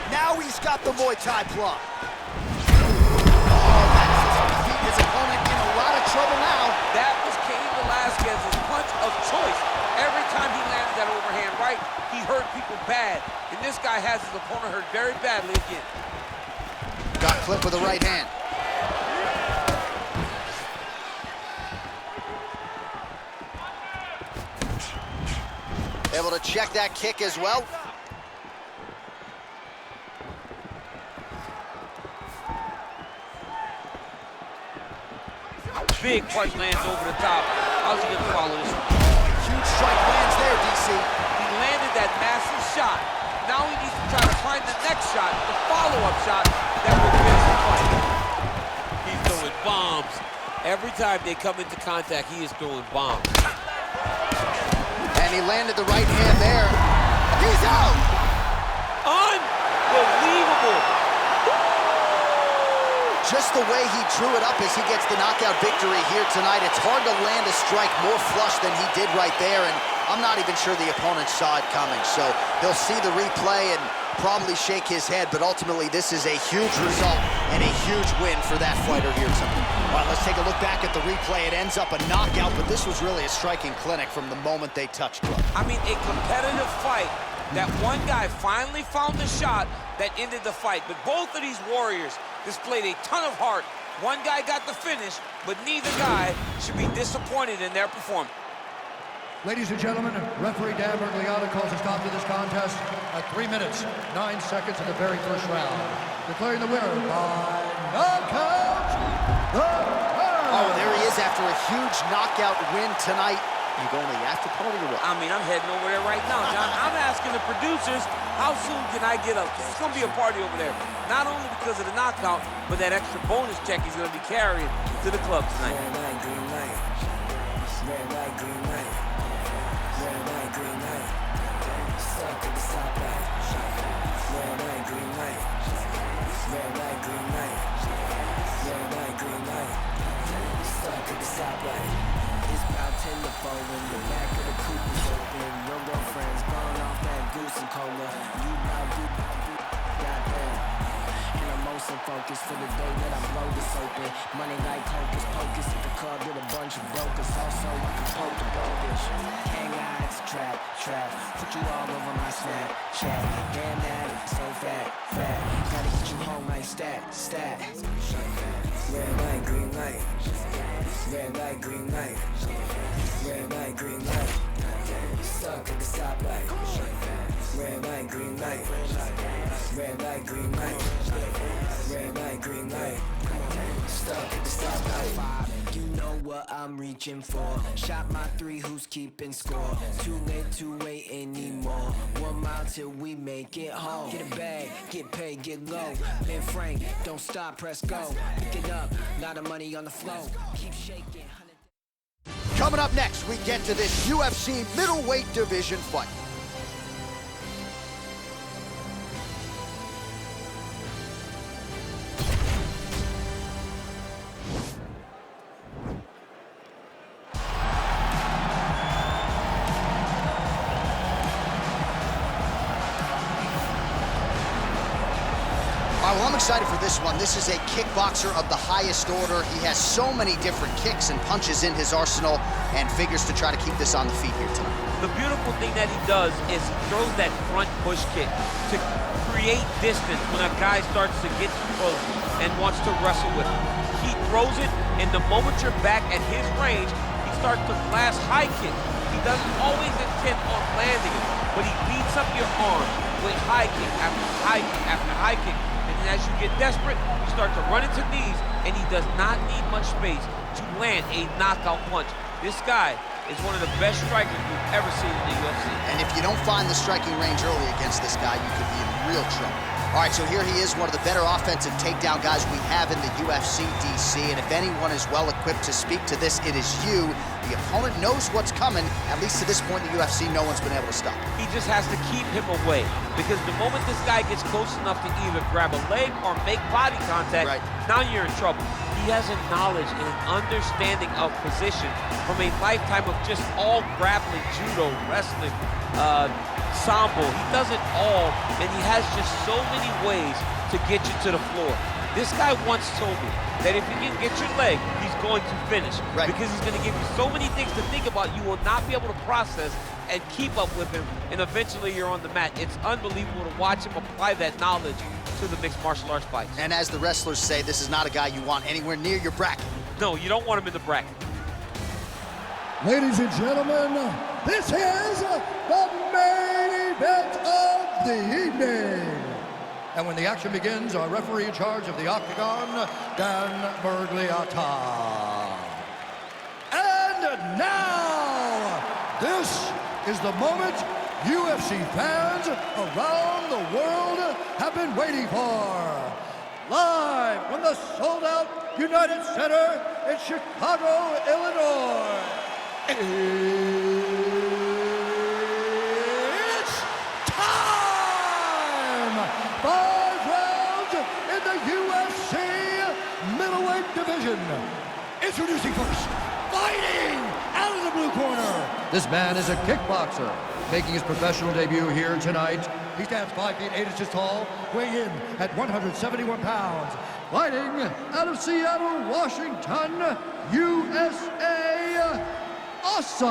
Now he's got the Muay Thai plug. Oh, that's beat his opponent in a lot of trouble now. That was Cain Velasquez's punch of choice. Every time he landed that overhand right, he hurt people bad. And this guy has his opponent hurt very badly again. Got clipped with the right hand. Able to check that kick as well. Big punch lands over the top. How's he gonna follow this one? Huge strike lands there, DC. He landed that massive shot. Now he needs to try to find the next shot, the follow-up shot that will finish the fight. He's throwing bombs. Every time they come into contact, he is throwing bombs. And he landed the right hand there. He's out! Unbelievable! Just the way he drew it up as he gets the knockout victory here tonight. It's hard to land a strike more flush than he did right there, and I'm not even sure the opponent saw it coming. So he'll see the replay and probably shake his head, but ultimately this is a huge result and a huge win for that fighter here tonight. All right, let's take a look back at the replay. It ends up a knockout, but this was really a striking clinic from the moment they touched gloves. I mean, a competitive fight that one guy finally found the shot that ended the fight. But both of these warriors displayed a ton of heart. One guy got the finish, but neither guy should be disappointed in their performance. Ladies and gentlemen, referee Dan Bergliata calls a stop to this contest at 3 minutes, 9 seconds of the very first round. Declaring the winner by knockout, the winner. Oh, there he is after a huge knockout win tonight. You going to the after party or what? I mean, I'm heading over there right now, John. I'm asking the producers, how soon can I get up? It's going to be a party over there. Not only because of the knockout, but that extra bonus check he's going to be carrying to the club tonight. Red light, green light. Red light, green light. Red light, green light. Stuck at the stoplight. Red light, green light. Red light, green light. Red light, green light. Stuck at the stoplight. It's about 10 to 4 when the back of the coupe is open. Your girlfriend's gone off that goose and cola. You now do, goddamn. And I'm most focused for the day that I blow this open. Money like hocus pocus at the club with a bunch of brokers. Also, I can poke the bogus. Hang out, it's a trap. Put you all over my Snapchat. Damn that, so fat. Gotta get you home like stat. Red light, green light. Red light, green light. Red light, green light. Stuck at the stoplight. Red light, green light. Red light, green light. Red light, green light. Stuck at the stoplight. You know what I'm reaching for. Shot my 3, who's keeping score? Too late to wait anymore. 1 mile till we make it home. Get a bag, get paid, get low. Ben Frank, don't stop, press go. Pick it up, lot of money on the flow. Keep shaking. Coming up next, we get to this UFC middleweight division fight. Well, I'm excited for this one. This is a kickboxer of the highest order. He has so many different kicks and punches in his arsenal and figures to try to keep this on the feet here tonight. The beautiful thing that he does is he throws that front push kick to create distance when a guy starts to get too close and wants to wrestle with him. He throws it, and the moment you're back at his range, he starts to blast high kicks. He doesn't always intend on landing it, but he beats up your arm with high kick after high kick after high kick. And as you get desperate, you start to run into knees, and he does not need much space to land a knockout punch. This guy is one of the best strikers we've ever seen in the UFC. And if you don't find the striking range early against this guy, you could be in real trouble. All right, so here he is, one of the better offensive takedown guys we have in the UFC, DC. And if anyone is well equipped to speak to this, it is you. The opponent knows what's coming. At least to this point in the UFC, no one's been able to stop him. He just has to keep him away, because the moment this guy gets close enough to either grab a leg or make body contact, now you're in trouble. He has a knowledge and an understanding of position from a lifetime of just all grappling, judo, wrestling, sambo. He does it all, and he has just so many ways to get you to the floor. This guy once told me that if you can get your leg, he's going to finish. Because he's going to give you so many things to think about, you will not be able to process and keep up with him, and eventually you're on the mat. It's unbelievable to watch him apply that knowledge to the mixed martial arts fights. And as the wrestlers say, this is not a guy you want anywhere near your bracket. No, you don't want him in the bracket. Ladies and gentlemen, this is the main event of the evening. And when the action begins, our referee in charge of the Octagon, Dan Bergliata. And now, this is the moment UFC fans around the world have been waiting for. Live from the sold-out United Center in Chicago, Illinois. It's time! 5 rounds in the UFC middleweight division. Introducing first, fighting out of the blue corner. This man is a kickboxer, making his professional debut here tonight. He stands 5 feet 8 inches tall, weighing in at 171 pounds. Fighting out of Seattle, Washington, USA, Awesome!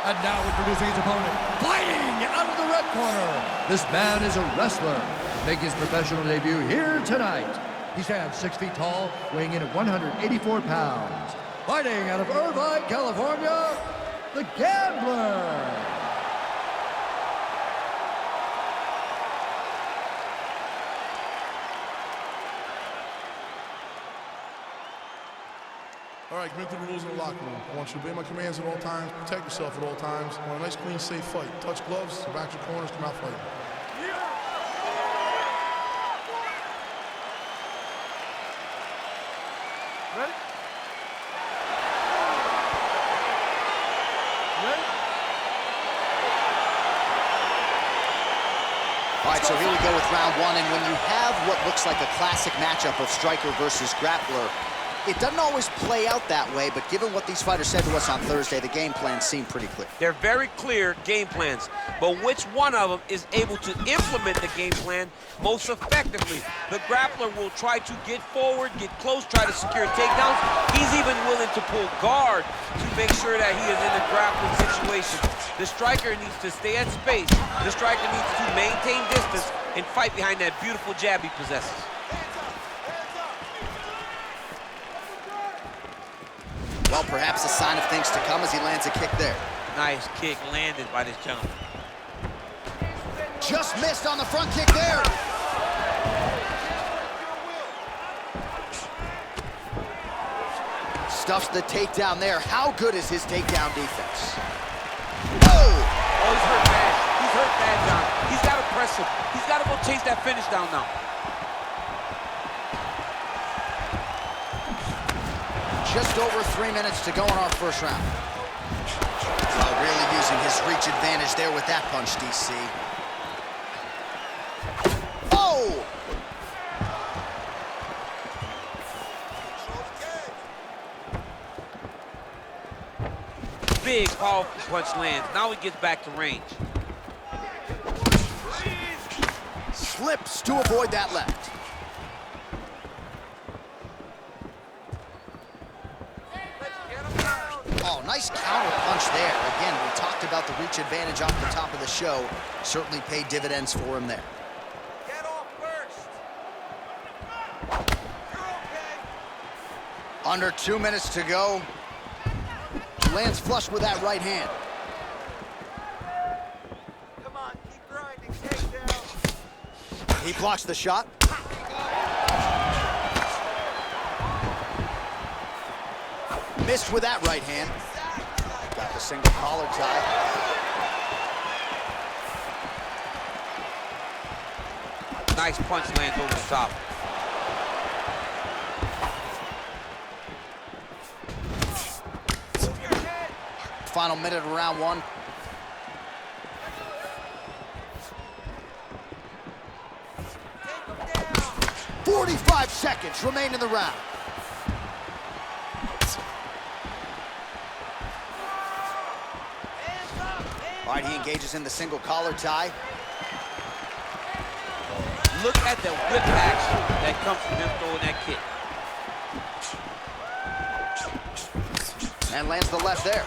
And now introducing his opponent, fighting out of the red corner. This man is a wrestler, making his professional debut here tonight. He stands 6 feet tall, weighing in at 184 pounds. Fighting out of Irvine, California, the Gambler. All right, commit to the rules in the locker room. I want you to obey my commands at all times, protect yourself at all times. I want a nice, clean, safe fight. Touch gloves, back your corners, come out fighting. Ready? Ready? All right, so here we go with round one, and when you have what looks like a classic matchup of striker versus grappler, it doesn't always play out that way, but given what these fighters said to us on Thursday, the game plans seem pretty clear. They're very clear game plans, but which one of them is able to implement the game plan most effectively? The grappler will try to get forward, get close, try to secure takedowns. He's even willing to pull guard to make sure that he is in a grappling situation. The striker needs to stay at space. The striker needs to maintain distance and fight behind that beautiful jab he possesses. Well, perhaps a sign of things to come as he lands a kick there. Nice kick landed by this gentleman. Just missed on the front kick there. Stuffs the takedown there. How good is his takedown defense? Oh! Oh, he's hurt bad. He's hurt bad, John. He's got to press him. He's got to go chase that finish down now. Just over 3 minutes to go in our first round. Oh, really using his reach advantage there with that punch, DC. Oh! Big, powerful punch lands. Now he gets back to range. Slips to avoid that left. Oh, nice counter punch there. Again, we talked about the reach advantage off the top of the show. Certainly paid dividends for him there. Get off first. You're okay. Under 2 minutes to go. Lands flush with that right hand. Come on, keep grinding. Take down. He blocks the shot. Missed with that right hand. Got the single collar tie. Nice punch lands over the top. Final minute of round one. "45 seconds remain in the round." All right, he engages in the single collar tie. Look at the whip action that comes from him throwing that kick. And lands the left there.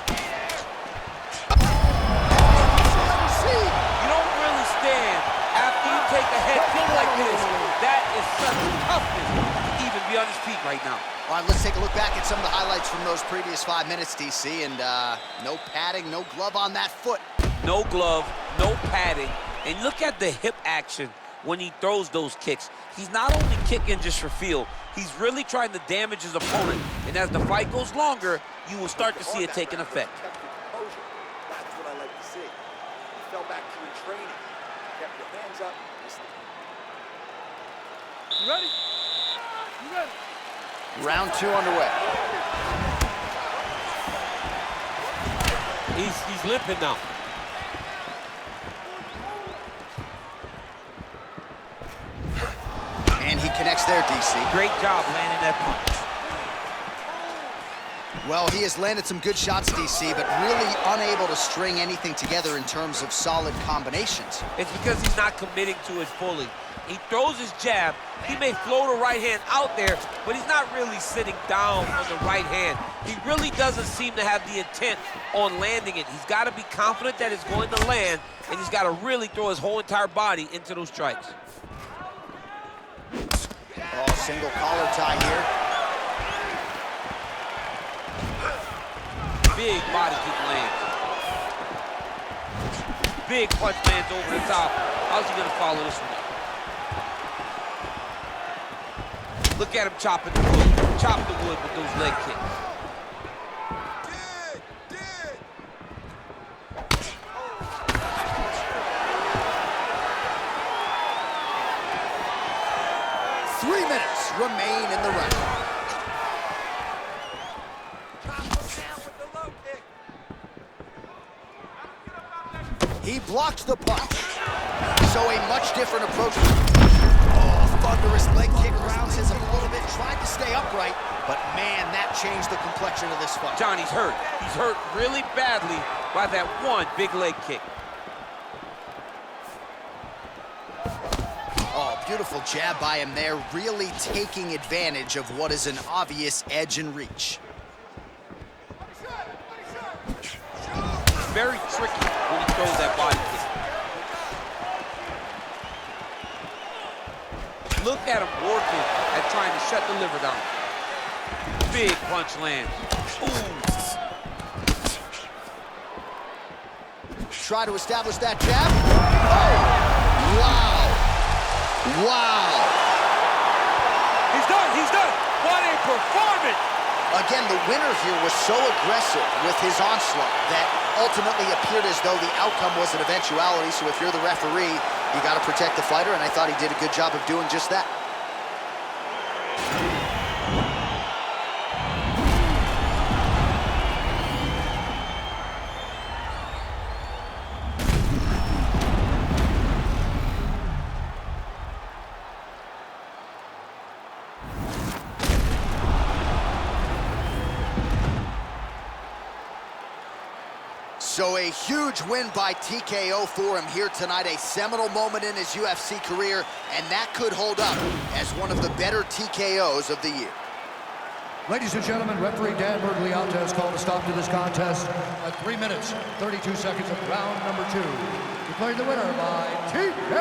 You don't really stand after you take a head kick like this. That is such toughness to even be on his feet right now. All right, let's take a look back at some of the highlights from those previous 5 minutes, DC, and no padding, no glove on that foot. No glove, no padding, and look at the hip action when he throws those kicks. He's not only kicking just for feel, he's really trying to damage his opponent, and as the fight goes longer, you will start to see it taking effect. That's what I like to see. You fell back to your training. Kept your hands up. You ready? You ready? Round two underway. He's limping now. And he connects there, DC. Great job landing that punch. Well, he has landed some good shots, DC, but really unable to string anything together in terms of solid combinations. It's because he's not committing to it fully. He throws his jab. He may float a right hand out there, but he's not really sitting down on the right hand. He really doesn't seem to have the intent on landing it. He's got to be confident that it's going to land, and he's got to really throw his whole entire body into those strikes. Oh, single collar tie here. Big body kick lands. Big punch lands over the top. How's he going to follow this one up? Look at him chopping the wood. Chop the wood with those leg kicks. Remain in the round. He blocked the punch. So a much different approach. Oh, thunderous leg kick rounds his a little bit. Tried to stay upright, but man, that changed the complexion of this fight. Johnny's hurt. He's hurt really badly by that one big leg kick. Oh, beautiful jab by him there, really taking advantage of what is an obvious edge and reach. Very tricky when he throws that body kick. Look at him working at trying to shut the liver down. Big punch lands. Ooh. Try to establish that jab. Oh, wow. Wow. He's done, he's done. What a performance. Again, the winner here was so aggressive with his onslaught that ultimately appeared as though the outcome was an eventuality. So if you're the referee, you got to protect the fighter, and I thought he did a good job of doing just that. So a huge win by TKO for him here tonight, a seminal moment in his UFC career, and that could hold up as one of the better TKOs of the year. Ladies and gentlemen, referee Dan Bergliata has called a stop to this contest at 3 minutes, 32 seconds of round number 2. Declaring the winner by TKO.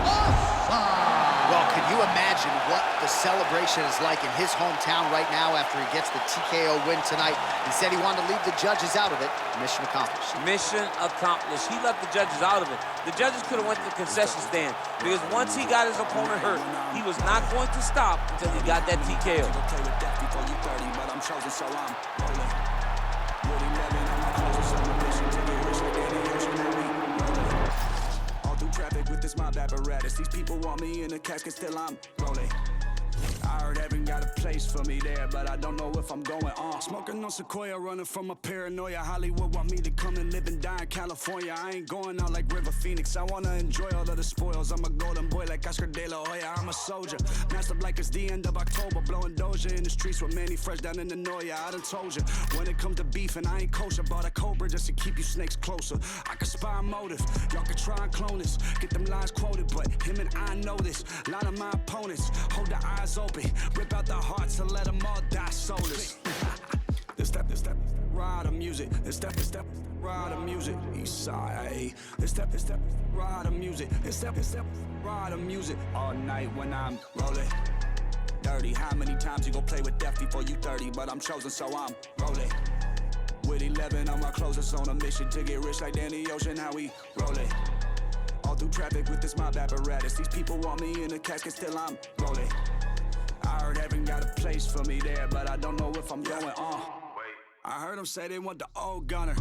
Awesome! Well, can you imagine what the celebration is like in his hometown right now after he gets the TKO win tonight? He said he wanted to leave the judges out of it. Mission accomplished. Mission accomplished. He left the judges out of it. The judges could have went to the concession stand because once he got his opponent hurt, he was not going to stop until he got that TKO. With this mob apparatus, these people want me in the casket, still I'm rolling. I heard heaven got a place for me there, but I don't know if I'm going on. Smoking on Sequoia, running from a paranoia. Hollywood want me to come and live and die in California. I ain't going out like River Phoenix. I wanna enjoy all of the spoils. I'm a golden boy like Oscar De La Hoya. I'm a soldier, masked up like it's the end of October. Blowing Doja in the streets with Manny Fresh down in the Noya. I done told you, when it comes to beef and I ain't kosher. Bought a Cobra just to keep you snakes closer. I can spy a motive, y'all can try and clone this. Get them lines quoted, but him and I know this. A lot of my opponents hold their eyes open. Rip out the hearts and let them all die soulless. This step, ride the music. This step, ride the music. East side, this step, ride the music. This step, ride the music. All night when I'm rolling. Dirty, how many times you gon' play with death before you 30? But I'm chosen, so I'm rolling. With 11 on my closest on a mission to get rich like Danny Ocean. How we rolling? All through traffic with this mob apparatus. These people want me in the casket, still I'm rolling. I heard heaven got a place for me there, but I don't know if I'm going on. I heard them say they want the old gunner.